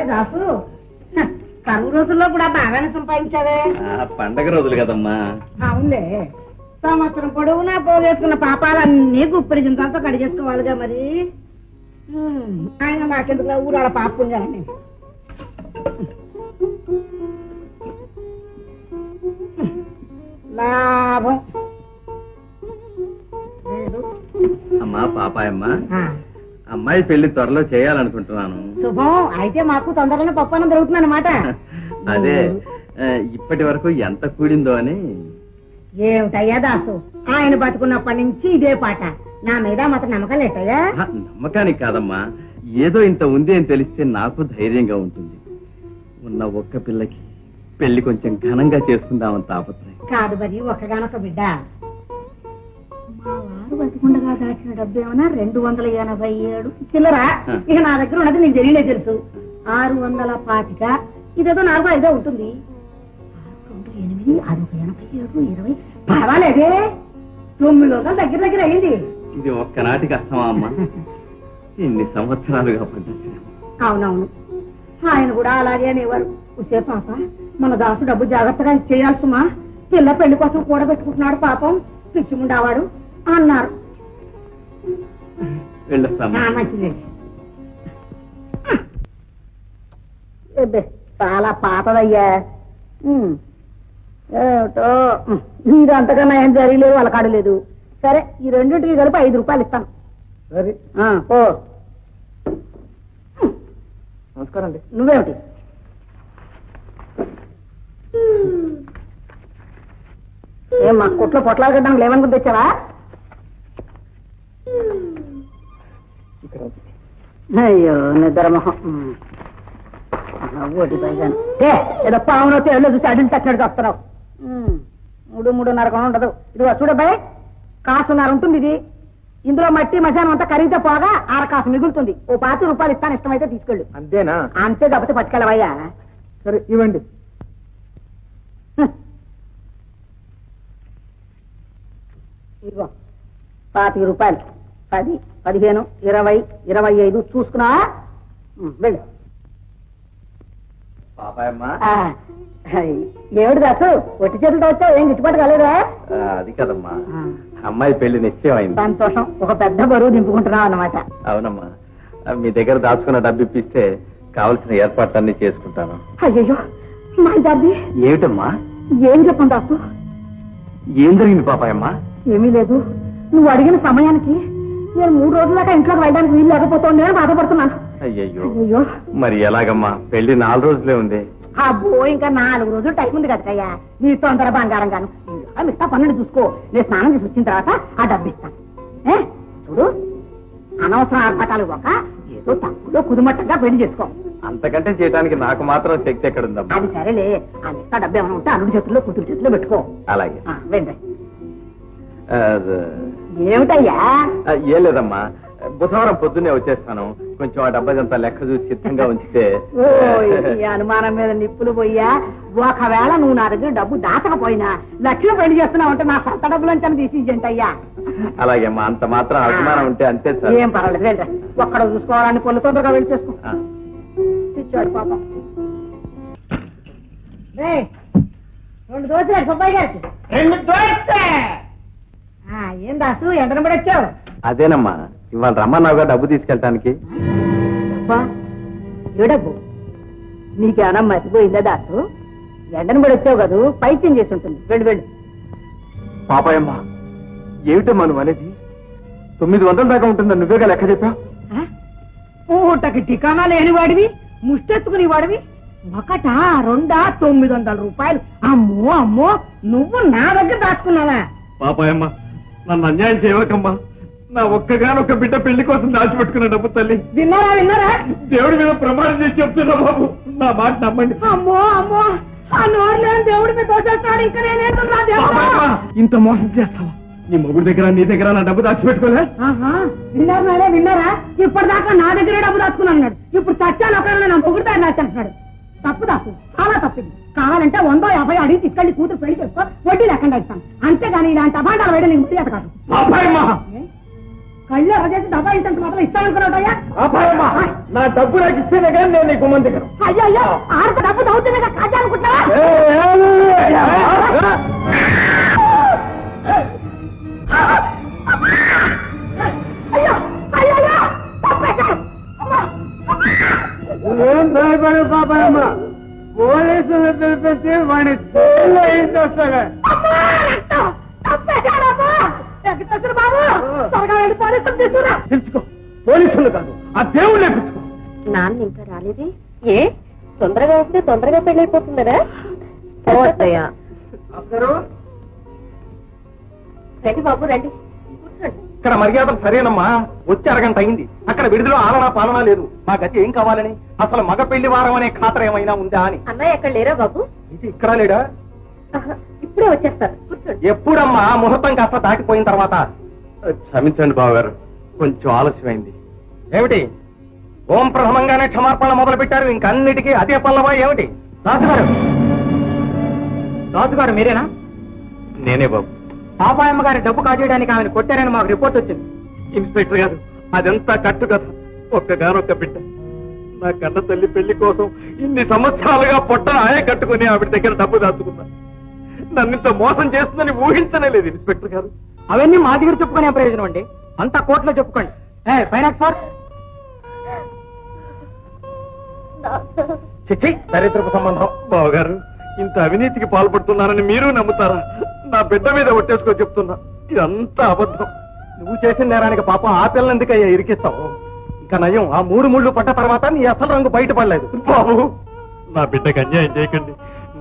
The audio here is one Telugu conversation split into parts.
దాసు కరువు రోజుల్లో కూడా బాగానే సంపాదించావే. పండగ రోజులు కదమ్మా. అవునులే, సంవత్సరం పొడవునా పోగేసుకున్న పాపాలన్నీ గుప్పరి జింతలతో కడిగేసుకోవాలిగా మరి. ఆయన నాకెందుకు ఊరాల పాప పుణ్యాలని. లాభం అమ్మా పాపాయమ్మా, అమ్మాయి పెళ్లి త్వరలో చేయాలనుకుంటున్నాను. శుభం. అయితే మాకు తొందరగానే పప్పన్నం దొరుకుతుంది అన్నమాట. అదే ఇప్పటి వరకు ఎంత కూడిందో అని. ఏమిటయ్యా దాసు, ఆయన బతుకున్నప్పటి నుంచి ఇదే పాట. నా మీద మాత్రం నమ్మకం లేటయ్యా? నమ్మకానికి కాదమ్మా, ఏదో ఇంత ఉంది అని తెలిస్తే నాకు ధైర్యంగా ఉంటుంది. ఉన్న ఒక్క పిల్లకి పెళ్లి కొంచెం ఘనంగా చేసుకుందామని తాపత్రయం. కాదు మరి, ఒక్కగానొక్క బిడ్డ. మా వారు బతికుండగా దాచిన డబ్బు ఏమన్నా 287 చిల్లరా. ఇక నా దగ్గర ఉన్నది నీకు తెలియలే తెలుసు. 625. ఇదేదో 4-5 ఉంటుంది. 8, అదొక 87, 20. పర్వాలేదే, 900 దగ్గర దగ్గర అయింది. ఇది ఒక్కనాటి కష్టమా అమ్మా? ఇన్ని సంవత్సరాలుగా పడ్డాను. అవునవును, ఆయన కూడా అలాగే అనేవారు. ఉసే పాప, మన దాసు డబ్బు జాగ్రత్తగా ఇచ్చేయాల్సుమా, పిల్ల పెళ్లి కోసం కూడబెట్టుకుంటున్నాడు పాపం, పిచ్చిముండావాడు అన్నారు. మంచిది. చాలా పాతదయ్యా. ఏమిటో ఇది అంతకన్నా ఏం జరగలేదు, వాళ్ళ కాడలేదు. సరే, ఈ రెండింటికి కలిపి 5 రూపాయలు ఇస్తాను. సరే ఓ నమస్కారం అండి. నువ్వేమిటి? ఏం మా కొట్లో పొట్లాలు కట్టడానికి లేవనుకుని తెచ్చావా? అయ్యో నిద్రమోహం. ఓటి పైగాను ఏదో పావునో తేళ్ళు చూసి అడిగి తచ్చినట్టు వస్తున్నావు. 3-3.5 ఉండదు. ఇది చూడబ్బాయి, 1.5 ఉంటుంది ఇది. ఇందులో మట్టి మధ్యాహ్నం అంతా ఖరీదే పోగా 1/2 మిగులుతుంది. ఓ 5 రూపాయలు ఇస్తాను, ఇష్టమైతే తీసుకెళ్ళు. అంతేనా? అంతే, కాకపోతే పట్టుకెళ్ళవయ్యా. సరే ఇవ్వండి. ఇదిగో 25 రూపాయలు. 10, 15, 20, 25 చూసుకున్నా. వెళ్ళు. పాపాయమ్మా, ఏమిటి దాసు ఒట్టి చేతులతో వచ్చావు? ఏం గిట్టుబాటు కాలేదా? అది కదమ్మా, అమ్మాయి పెళ్లి నిశ్చయం అయింది. సంతోషం. ఒక పెద్ద బరువు దింపుకుంటున్నావు అన్నమాట. అవునమ్మా, మీ దగ్గర దాచుకున్న డబ్బు ఇప్పిస్తే కావలసిన ఏర్పాట్లన్నీ చేసుకుంటాను. అయ్యో మా దాది. ఏమిటమ్మా? ఏం చెప్పండి దాసు? ఏం జరిగింది పాపాయమ్మా? ఏమీ లేదు. నువ్వు అడిగిన సమయానికి నేను 3 రోజుల దాకా ఇంట్లోకి వెళ్ళడానికి వీలు లేకపోతుండే పడుతున్నాను. అయ్యయ్యో, అయ్యో మరి ఎలాగమ్మా? పెళ్లి 4 రోజులే ఉంది. అబ్బో, ఇంకా 4 రోజులు టైం ఉంది కదయ్యా. నీ తొందర బంగారం గాను మిగతా పనులు చూసుకో. నేను స్నానం చేసి వచ్చిన తర్వాత ఆ డబ్బు ఇస్తాను. చూడు, అనవసరం ఆర్పాటాలు ఒక ఏదో తక్కువలో కుదుమట్టంగా పెళ్లి చేసుకో. అంతకంటే చేయడానికి నాకు మాత్రం శక్తి ఎక్కడుందమ్మా? అది సరేలే, ఆ మిగతా డబ్బు ఏమైనా ఉంటే అల్లుడి చేతుల్లో కూతురు చేతుల్లో పెట్టుకో. అలాగే. వెండి. ఏమిటయ్యా? ఏం లేదమ్మా, బుధవారం పొద్దున్నే వచ్చేస్తాను. కొంచెం ఆ డబ్బంతా లెక్క చూసి సిద్ధంగా ఉంచితే. అనుమానం మీద నిప్పులు పోయా. ఒకవేళ నువ్వు నా దగ్గర డబ్బు దాచకపోయినా లక్ష్యం పెళ్లి చేస్తున్నావు అంటే నా సొంత డబ్బులంతా తీసి అయ్యా. అలాగే అమ్మా, అంత మాత్రం అభిమానం ఉంటే అంతే సార్. ఏం పర్వాలేదు, వెళ్ళి ఒక్కడ చూసుకోవాలని పొల్లు తొందరగా వెళ్ళి చేసుకో. తెచ్చాడు పాపం. 2 దోశలు సుబ్బాయి గారికి. 2 దోశ. ఏం దాసు ఎండను పడి వచ్చావు? అదేనమ్మా, ఇవాళ రమ్మన్నావుగా డబ్బు తీసుకెళ్ళటానికి. ఏ డబ్బు? నీకేమన్నా మర్చిపోయిందా దాసు? ఎండను పడి వచ్చావు కదా, పైత్యం చేసి ఉంటుంది. వెళ్ళు వెళ్ళు. పాపాయమ్మా, ఏమిటమ్మా నువ్వు అనేది? 900 దాకా ఉంటుందని నువ్వేగా లెక్క చెప్పావు. పూటకి టికానా లేని వాడివి, ముష్టెత్తుకుని వాడివి. 1, 2, 900 రూపాయలు. అమ్మో అమ్మో, నువ్వు నా దగ్గర దాచుకున్నావా? పాపాయమ్మా, నన్ను అన్యాయం చేయవకమ్మా. నా ఒక్కగానొక్క బిడ్డ పెళ్లి కోసం దాచిపెట్టుకున్న డబ్బు తల్లి. విన్నారా విన్నారా? దేవుడి మీద ప్రమాణం చేసి చెప్తున్నా బాబు, నా మాట నమ్మండి. అమ్మో అమ్మో, ఆ నోరు లేని దేవుడి మీద తోచేస్తాడు. ఇంకా ఇంత మోసం చేస్తావా? నీ మొగుడి దగ్గర నీ దగ్గర నా డబ్బు దాచిపెట్టుకోలే? విన్నారు నాడే, విన్నారా? ఇప్పటిదాకా నా దగ్గరే డబ్బు దాచుకున్నాడు. ఇప్పుడు చచ్చాను ఒకవేళ నా మొగుడు దాన్ని దాచుకుంటున్నాడు. తప్పు దాసు, చాలా తప్పింది. కావాలంటే 100, 50 అడిగి తీసుకెళ్లి కూతురు పెళ్లి చేసుకో, వడ్డీ లేకుండా ఇస్తాను. అంతేగాని ఇలాంటి అభాండాలు వేయడం నీకు ముట్టి కాదు. మళ్ళీ అరచేసి దబాయించంత మాత్రం ఇస్తానుకున్నావుటయ్యా? నా డబ్బు నాకు ఇస్తేనే కానీ నేను నీకు గుమ్మం దగ్గర. అయ్యో అయ్యో, ఆరు డబ్బు తగ్గుతుంది కాజా అనుకుంటున్నావా? అయ్యో అయ్యో, ఏం భయపడు పాపమ్మ, పోలీసులు తెలిపేసి వాడిని వస్తాగా. తెలుసుకో, పోలీసులు కాదు ఆ దేవుళ్ళే పిలుచుకో. నాన్న ఇంకా రాలేదే? ఏ తొందరగా వస్తే తొందరగా పెళ్ళైపోతుందరా? పోవద్దయ్యా. రండి బాబు రండి, కూర్చోండి. ఇక్కడ మర్యాదలు సరేనమ్మా, వచ్చి అరగంట అయింది. అక్కడ విడుదల ఆలనా పాలనా లేదు. మా గతి ఏం కావాలని? అసలు మగ పెళ్లి వారం అనే ఖాతర ఏమైనా ఉందా అని. అన్నయ్య ఎక్కడ లేరా బాబు? ఇది ఇక్కడ లేడా? ఇప్పుడే వచ్చేస్తారు, కూర్చోండి. ఎప్పుడమ్మా? ముహూర్తం కాస్త దాటిపోయిన తర్వాత. క్షమించండి బావగారు, కొంచెం ఆలస్యమైంది. ఏమిటి ఓం ప్రథమంగానే క్షమార్పణ మొదలు పెట్టారు, ఇంకన్నిటికీ అదే పల్లవా ఏమిటి? రాజుగారు మీరేనా? నేనే బాబు. పాపాయమ్మ గారి డబ్బు కాజేయడానికి ఆమెను కొట్టారని మాకు రిపోర్ట్ వచ్చింది. ఇన్స్పెక్టర్ గారు, అదంతా కట్టు కథ. ఒక్కగానొక్క బిడ్డ, నా కన్న తల్లి పెళ్లి కోసం ఇన్ని సంవత్సరాలుగా పొట్ట ఆయే కట్టుకుని ఆవిడ దగ్గర డబ్బు దాచుకున్నా. నన్నింత మోసం చేస్తుందని ఊహించనే లేదు ఇన్స్పెక్టర్ గారు. అవన్నీ మా దగ్గర చెప్పుకునే ప్రయోజనం అండి, అంతా కోర్టులో చెప్పుకోండి. ఫైనాన్స్ సార్, చిచ్చి దరిద్రపు సంబంధం. బావగారు, ఇంత అవినీతికి పాల్పడుతున్నానని మీరు నమ్ముతారా? నా బిడ్డ మీద ఒట్టేసుకో చెప్తున్నా, ఇదంతా అబద్ధం. నువ్వు చేసిన నేరానికి పాపం ఆ పిల్లలు ఎందుకయ్యా ఇరికిస్తావు? ఇంకా నయం, ఆ 3 ముళ్ళు పడ్డ తర్వాత నీ అసలు రంగు బయటపడలేదు. బాబు, నా బిడ్డకు అన్యాయం చేయకండి.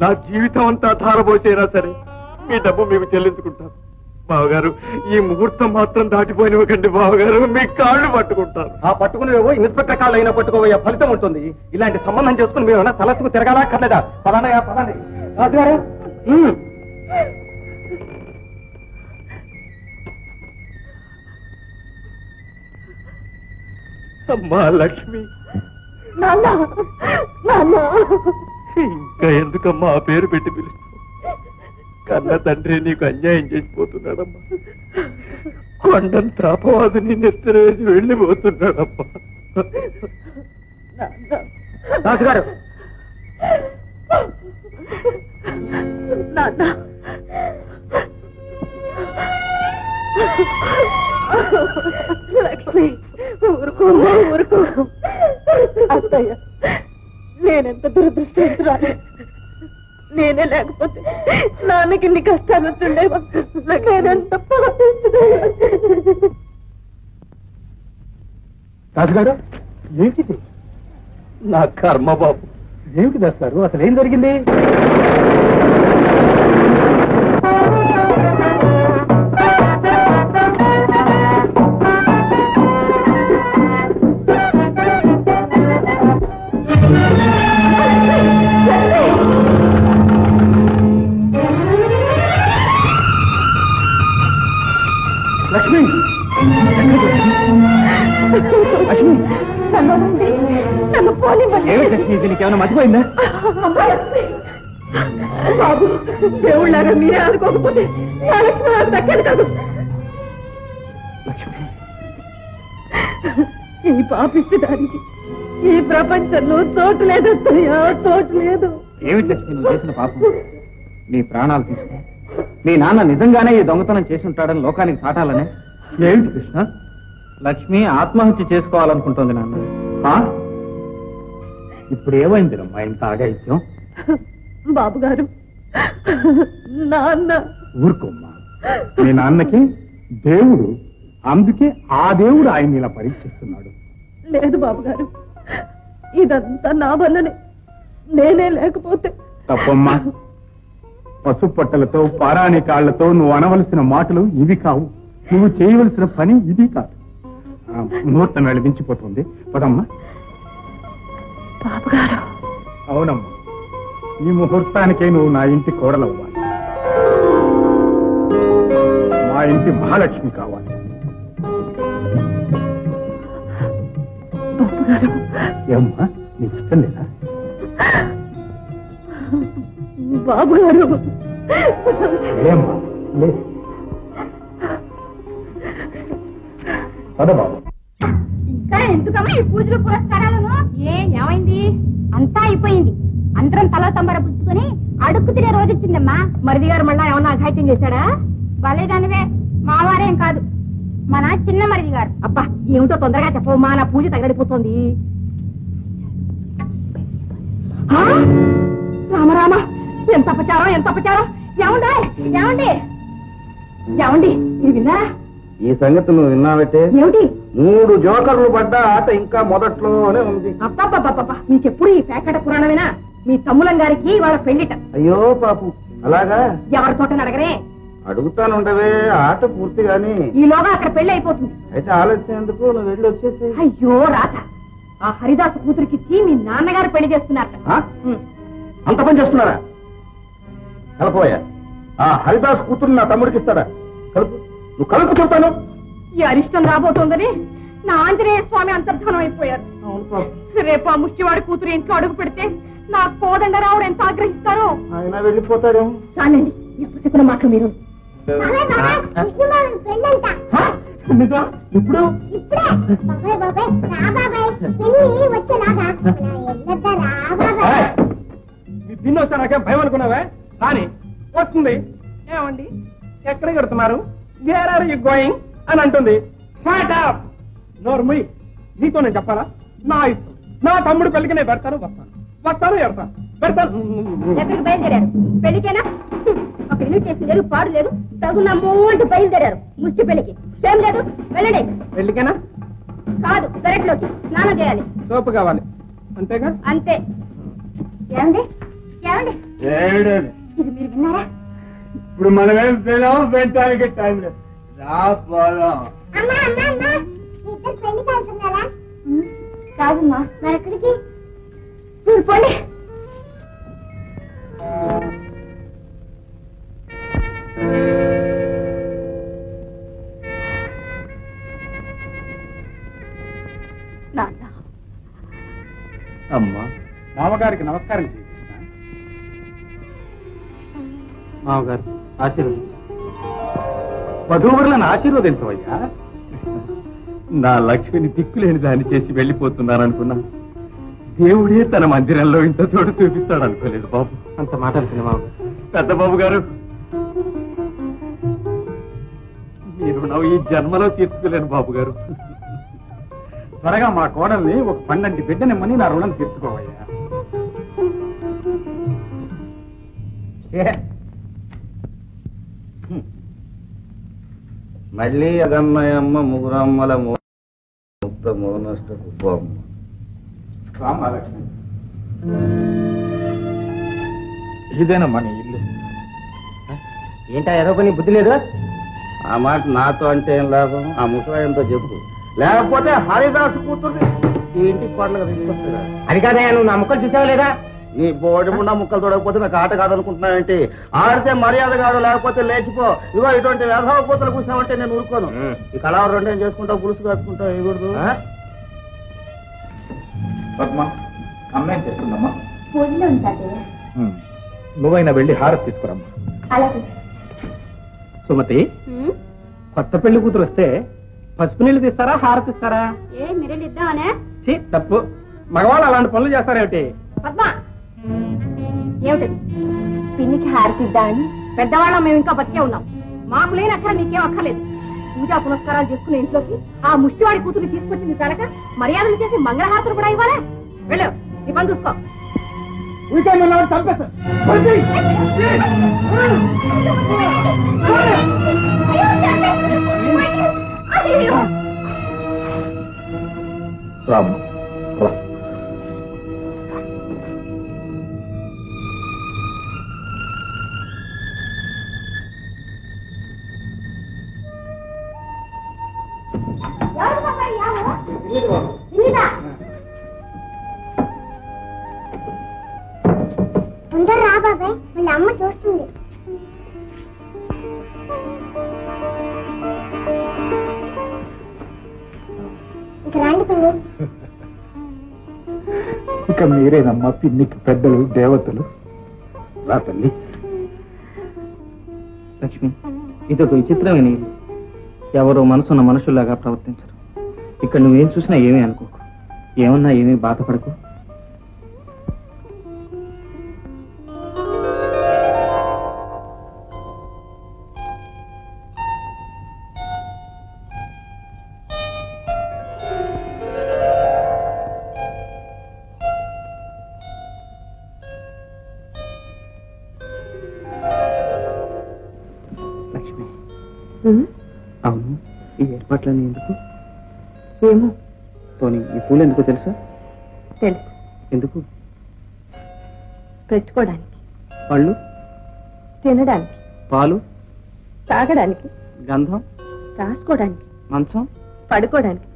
నా జీవితం అంతా ధారపోసైనా సరే మీ డబ్బు మీకు చెల్లించుకుంటాను. బావగారు, ఈ ముహూర్తం మాత్రం దాటిపోయినవ్వకండి బావగారు, మీ కాళ్ళు పట్టుకుంటారు. ఆ పట్టుకునేవో ఇన్స్పెక్టర్ కాళ్ళు అయినా పట్టుకోవయ్యే ఫలితం ఉంటుంది. ఇలాంటి సంబంధం చేసుకుని మీరు ఏమైనా తలసుకు తిరగాలా కర్లేదా? పదానయ్యా పదండి. రాజుగారు, అమ్మా లక్ష్మి, నాన్న నాన్న, ఇంకా ఎందుకమ్మా ఆ పేరు పెట్టి పిలుస్తావు? కన్న తండ్రి నీకు అన్యాయం చేసిపోతున్నాడమ్మా. కొండంత అపవాదిని నెత్తరేసి వెళ్ళిపోతున్నాడమ్మా. రాజుగారు, నాన్న లక్ష్మి, ఊరుకో ఊరుకో. అత్తయ్య, నేనెంత దురదృష్టవంతురాలు. నేనే లేకపోతే నాన్నకి ఇన్ని కష్టాలు వచ్చుండేవా? నేనెంత రాజుగారు, ఏంటిది? నా కర్మ బాబు. ఏమిటి దాస్తారు, అసలు ఏం జరిగింది? లక్ష్మి, లక్ష్మి, నన్ను పోనివ్వండి. ఏమిటి లక్ష్మి, దీనికి ఏమైనా మర్చిపోయిందా? బాబు, దేవుళ్ళారా మీరే అనుకోకపోతే నా లక్ష్మి నాకు దక్కదు కాదు. లక్ష్మి, ఈ పాపిష్టడానికి ఈ ప్రపంచంలో చోటు లేదత్తయ్యా, చోటు లేదు. ఏమిటి లక్ష్మి నువ్వు చేసిన పాపం? నీ ప్రాణాలు తీసుకో. మీ నాన్న నిజంగానే ఈ దొంగతనం చేసి ఉంటాడని లోకానికి చాటాలనే? ఏమిటి కృష్ణ? లక్ష్మి ఆత్మహత్య చేసుకోవాలనుకుంటోంది నాన్న. ఇప్పుడు ఏమైంది రమ్మా ఇంత ఆగాయిత్యం? బాబు గారు, నాన్న. ఊరుకోమ్మా, మీ నాన్నకి దేవుడు, అందుకే ఆ దేవుడు ఆయన ఇలా పరీక్షిస్తున్నాడు. లేదు బాబు గారు, ఇదంతా నా వల్లనే. నేనే లేకపోతే. తప్పమ్మా, పసుపు పట్టలతో పారాణి కాళ్లతో నువ్వు అనవలసిన మాటలు ఇవి కావు. నువ్వు చేయవలసిన పని ఇది కాదు. ముహూర్తం వేళ మించిపోతుంది. పదమ్మా. బాబు గారు. అవునమ్మా, ఈ ముహూర్తానికే నువ్వు నా ఇంటి కోడలవ్వాలి. మా ఇంటి మహాలక్ష్మి కావాలి. బాబు గారు. ఏమ్మా, నీకు ఇష్టం లేదా? బాబు గారు. ఏమ్మా, లే. పదబాబు. ఇంకా ఎందుకమ్మా ఈ పూజలు పురస్కారాలను? ఏమైంది? అంతా అయిపోయింది. అందరం తల తంబర పుచ్చుకొని అడుక్కు తినే రోజు వచ్చిందమ్మా. మరిది గారు మళ్ళా ఏమన్నా అఘాయిత్యం చేశాడా? వాళ్ళేదానివే, మావారేం కాదు, మన చిన్న మరిది గారు. అబ్బా ఏమిటో తొందరగా చెప్పమ్మా, నా పూజ తగడిపోతుంది. రామరామ, ఎంత అపచారం, ఎంత అపచారం! ఏమండి ఏమండి ఏమండి, ఇది విన్నారా? ఈ సంగతి నువ్వు విన్నావటే? ఏమిటి? 3 జోకర్లు పడ్డ ఆట ఇంకా మొదట్లోనే ఉంది. అబ్బా మీకెప్పుడు ఈ పేకట పురాణమేనా? మీ తమ్ములం గారికి వాళ్ళ పెళ్లిట. అయ్యో పాపు, అలాగా? ఎవరితోటని అడగరే? అడుగుతానుండవే, ఆట పూర్తిగాని ఈలోగా అక్కడ పెళ్లి అయిపోతుంది. అయితే ఆలస్యం ఎందుకు, నువ్వు వెళ్ళి వచ్చేసి. అయ్యో రాత, ఆ హరిదాసు కూతురికిచ్చి మీ నాన్నగారు పెళ్లి చేస్తున్నారట. అంత పని చేస్తున్నారా? కలపోయా, ఆ హరిదాస్ కూతురు నా తమ్ముడికి ఇస్తాడా? కలుపు, నువ్వు కలుపు చెప్తాను. ఈ అరిష్టం రాబోతోందని నా ఆంజనేయ స్వామి అంతర్ధానం అయిపోయారు. రేపు ఆ ముష్టివాడి కూతురు ఇంట్లో అడుగు పెడితే నా కోదండరావుడు ఎంత ఆగ్రహిస్తారో. ఆయన వెళ్ళిపోతాడేమో. చాలండి, ఎప్పుడు చెప్పిన మాటలు మీరు. ఇప్పుడు దీన్ని వచ్చా నాకేం భయం అనుకున్నావే? కానీ వస్తుంది. ఏమండి ఎక్కడ కడుతున్నారు? వేర్ ఆర్ యు గోయింగ్ అని అంటుంది. షట్ అప్, నోర్మి. నీతో నేను చెప్పాలా? నా ఇష్టం. నా తమ్ముడు పెళ్లికి నేను పెడతాను, వస్తాను పెడతాను. ఎక్కడికి బయలుదేరారు? పెళ్లికేనా? ఒక ఇన్విటేషన్ లేదు, పాడు లేదు, తగునమ్మో అంటూ బయలుదేరారు ముష్టి పెళ్లికి. ఏం లేదు, వెళ్ళండి. పెళ్లికేనా? కాదు, పెరట్లోకి స్నానం చేయాలి. సోపు కావాలి, అంతేగా? అంతే. ఏమండి ఏమండి, ఇది మీరు విన్నారా? ఇప్పుడు మనమేం తినాం, పెట్టడానికి టైం లేదు. కాదమ్మా, మరి ఎక్కడికి? చూడుకోండి. అమ్మా, మామగారికి నమస్కారం చేయి. మామగారు ఆశీర్వదించు. వధూవరులను ఆశీర్వదించవయ్యా. నా లక్ష్మిని దిక్కులేని దాన్ని చేసి వెళ్ళిపోతున్నాననుకున్నా. దేవుడే తన మందిరంలో ఇంత తోడు చూపిస్తాడు అనుకోలేదు బాబు. అంత మాట్లాడుతున్నా మామగారు. పెద్ద బాబు గారు, మీరు ఈ జన్మలో తీర్చుకోలేను బాబు గారు. త్వరగా మా కోడల్ని ఒక 12 బిడ్డనిమ్మని నా రుణం తీర్చుకోవయ్యా. మళ్ళీ అగన్నయమ్మ ముగురమ్మల ముక్త మోనష్ట కుప్పమ్మ. ఇదేనమ్మా నీ ఇల్లు. ఏంటా ఏదో పని బుద్ధి లేదు? ఆ మాట నాతో అంటే ఏం లాభం? ఆ ముసలాయంతో చెప్పు. లేకపోతే హరిదాసు కూతుర్ని ఈ ఇంటికి పండుగ తీసుకొస్తాడా? అది కాదయ్యా, నువ్వు నా ముక్కలు చూసావా లేదా? నీ బోడి ముండా ముక్కలు తోడకపోతే నాకు ఆట కాదనుకుంటున్నావేంటి? ఆడితే మర్యాద కాదు, లేకపోతే లేచిపో. ఇగో ఇటువంటి వ్యధవ పూతలు కూర్చామంటే నేను ఊరుకోను. ఈ కళావ రెండేం చేసుకుంటావు, పులుసు కాచుకుంటావు, ఇవ్వకూడదు. పద్మ, అమ్మాయి చేస్తుందమ్మా. పూజలో ఉంటాడు. నువ్వైనా వెళ్ళి హారతి తీసుకురమ్మా. అలాగే. సుమతి, కొత్త పెళ్లి కూతురు వస్తే పసుపు నీళ్లు తీస్తారా, హారతి ఇస్తారా? మీరేళ్ళు ఇద్దామనే? తప్పు. మగవాళ్ళు అలాంటి పనులు చేస్తారేమిటి? పద్మ, ఏమిటి పిన్నికి హారతిద్దామని? పెద్దవాళ్ళం మేము ఇంకా బతికే ఉన్నాం. మాకు లేని అక్కడ నీకేం అక్కర్లేదు. పూజా పునస్కారాలు చేసుకునే ఇంట్లోకి ఆ ముష్టివాడి కూతురు తీసుకొచ్చింది కనుక మర్యాదలు చేసి మంగళహారతులు కూడా ఇవ్వాలా? వెళ్ళు, నీ పని చూసుకో. రాము, తొందర రా బాబాయ్, వాళ్ళ అమ్మ చూస్తుంది. ఇక రండి పిన్ని. ఇక మీరేనమ్మా పిన్నికి పెద్దలు, దేవతలు. రా తల్లి. లక్ష్మి, ఇదొక విచిత్రమైన ఇల్లు. ఎవరో మనసున్న మనుషుల్లాగా ప్రవర్తించరు. ఇక్కడ నువ్వేం చూసినా ఏమీ అనుకోకు, ఏమన్నా ఏమీ బాధపడకు. లక్ష్మి, అవును, ఈ ఏర్పాట్లన్నీ ఎందుకు? ఏమో పోనీ ఈ పూలు ఎందుకో తెలుసా? తెలుసు. ఎందుకు? పెట్టుకోవడానికి, పళ్ళు తినడానికి, పాలు తాగడానికి, గంధం రాసుకోవడానికి, మంచం పడుకోవడానికి.